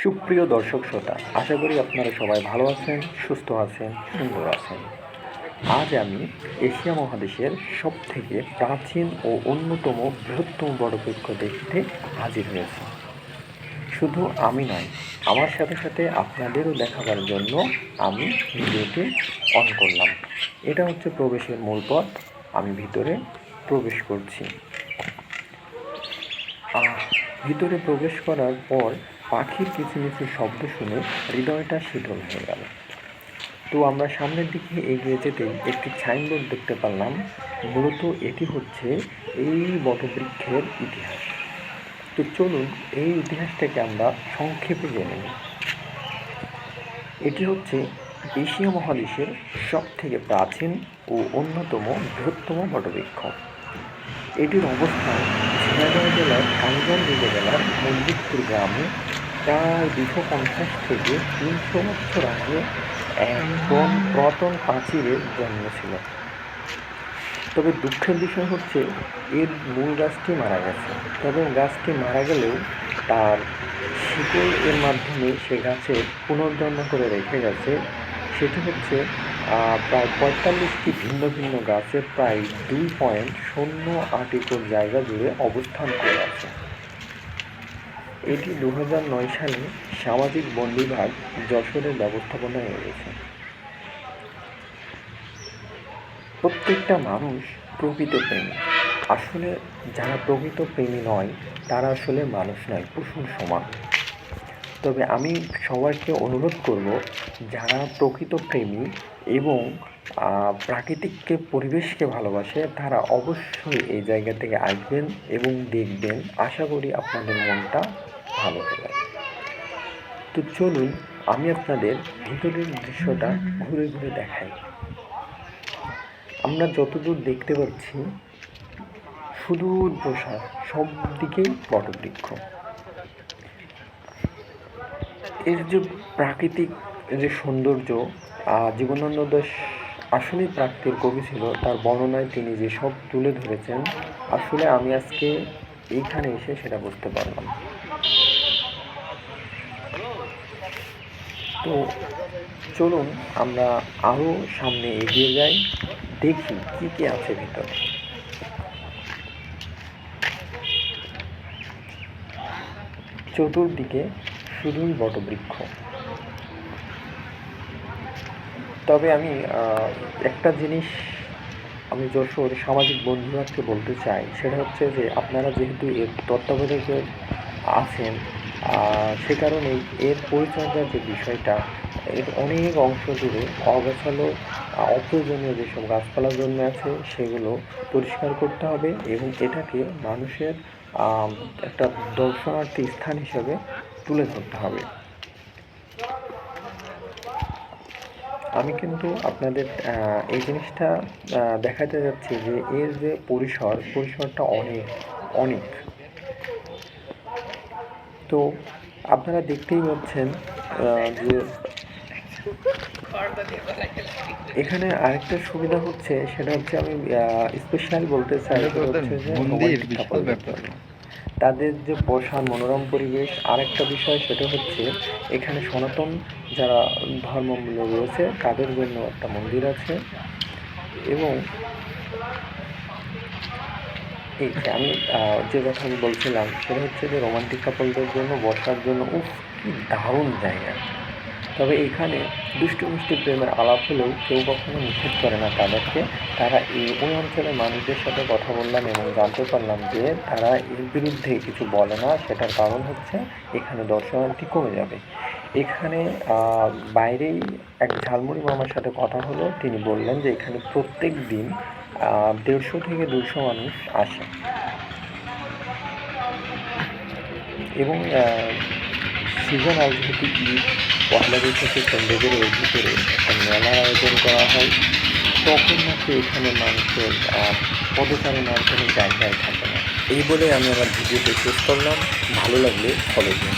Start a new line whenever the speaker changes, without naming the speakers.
সুপ্রিয় দর্শক শ্রোতা, আশা করি আপনারা সবাই ভালো আছেন, সুস্থ আছেন, সুন্দর আছেন। আজ আমি এশিয়া মহাদেশের সবথেকে প্রাচীন ও অন্যতম বৃহত্তম বটবৃক্ষ দেখতে হাজির হয়েছি। শুধু আমি নয়, আমার সাথে সাথে আপনাদেরও দেখাবার জন্য আমি ভিডিওটি অন করলাম। এটা হচ্ছে প্রবেশের মূল পথ। আমি ভিতরে প্রবেশ করছি। ভিতরে প্রবেশ করার পর পাখির কিচিমিচির শব্দ শুনে হৃদয়টা শীতল হয়ে গেল। তো আমরা সামনের দিকে এগিয়ে যেতেই একটি সাইনবোর্ড দেখতে পারলাম। মূলত এটি হচ্ছে এই বটবৃক্ষের ইতিহাস। তো চলুন এই ইতিহাসটাকে আমরা সংক্ষেপে জেনে নিই। এটি হচ্ছে এশিয়া মহাদেশের সবথেকে প্রাচীন ও অন্যতম বৃহত্তম বটবৃক্ষ। এটির অবস্থান ঝিনাইদহ জেলার কালীগঞ্জ উপজেলার মল্লিকপুর গ্রামে। প্রায় 250 থেকে 300 বছর আগে এক পুরাতন প্রাচীরের জন্ম ছিল। তবে দুঃখের বিষয় হচ্ছে এর মূল গাছটি মারা গেছে। তবে গাছটি মারা গেলেও তার শিকড় এর মাধ্যমে সে গাছের পুনর্জন্ম করে রেখে গেছে। সেটি হচ্ছে প্রায় 45টি ভিন্ন ভিন্ন গাছের প্রায় 2.08 একর জায়গা জুড়ে অবস্থান করে আছে। এটি 2009 সালে সামাজিক বন বিভাগ যশোরের ব্যবস্থাপনায় রয়েছে। প্রত্যেকটা মানুষ প্রকৃত প্রেমী। আসলে যারা প্রকৃত প্রেমী নয় তারা আসলে মানুষ নয়, পশুর সমান। তবে আমি সবাইকে অনুরোধ করব, যারা প্রকৃত প্রেমী এবং প্রাকৃতিককে পরিবেশকে ভালোবাসে তারা অবশ্যই এই জায়গা থেকে আসবেন এবং দেখবেন। আশা করি আপনাদের মনটা ভালো হবে। তো চলুন আমি আপনাদের ভিতরের দৃশ্যটা ঘুরে ঘুরে দেখাই। আমরা যতদূর দেখতে পাচ্ছি সুদূর প্রসার, সব দিকেই বটবৃক্ষ। এর যে প্রাকৃতিক যে সৌন্দর্য, জীবনানন্দ দাশ আসলেই প্রাকৃতিক কবি ছিল। তার বর্ণনায় তিনি যেসব তুলে ধরেছেন, আসলে আমি আজকে এইখানে এসে সেটা বুঝতে পারলাম। তো চলুন আমরা আরও সামনে এগিয়ে যাই, দেখি কি কি আছে ভিতরে। চতুর্দিকে শুধুই বটবৃক্ষ। তবে আমি একটা জিনিস আমি যশোর সামাজিক বন বিভাগকে বলতে চাই, সেটা হচ্ছে যে আপনারা যেহেতু এর তত্ত্বাবধায়কে আছেন, সে কারণেই এর পরিচর্যার যে বিষয়টা, এর অনেক অংশ জুড়ে অগোছালো অপ্রয়োজনীয় যেসব গাছপালা জন্মে আছে সেগুলো পরিষ্কার করতে হবে এবং এটাকে মানুষের একটা দর্শনার্থী স্থান হিসেবে তুলে ধরতে হবে। আমি কিন্তু আপনাদের এই জিনিসটা দেখাতে যাচ্ছি যে এর যে পরিসরটা অনেক অনেক। তো আপনারা দেখতেই পাচ্ছেন যে এখানে আরেকটা সুবিধা হচ্ছে, সেটা হচ্ছে আমি স্পেশাল বলতে চাই, হচ্ছে যে তাদের যে বসার মনোরম পরিবেশ। আরেকটা বিষয় সেটা হচ্ছে এখানে সনাতন যারা ধর্মাবলম্বী রয়েছে তাদের জন্য একটা মন্দির আছে। এবং এই যে আমি যে কথা আমি বলছিলাম সেটা হচ্ছে যে রোমান্টিক কাপলদের জন্য বসার জন্য কি দারুণ জায়গা। তবে এখানে দুষ্টু মিষ্টি প্রেমের আলাপ হলেও কেউ কখনো নিষেধ করে না তাদেরকে। তারা ওই অঞ্চলের মানুষদের সাথে কথা বললাম এবং জানতে পারলাম যে তারা এর বিরুদ্ধে কিছু বলে না। সেটার কারণ হচ্ছে এখানে দর্শনার্থী কমে যাবে। এখানে বাইরেই এক ঝালমুড়ি মামার সাথে কথা হলো, তিনি বললেন যে এখানে প্রত্যেক দিন 150 থেকে 200 মানুষ আসে এবং সিজনাল যেহেতু ঈদ, পয়লা বৈশাখের কেন্দ্র করে এর ভিতরে একটা মেলার আয়োজন করা হয়, তখন নাকি এখানে মানুষের পদচারণার কোনো জায়গায় থাকে না। এই বলে আমি আমার ভিডিওটি শেষ করলাম। ভালো লাগলে ফলো করুন।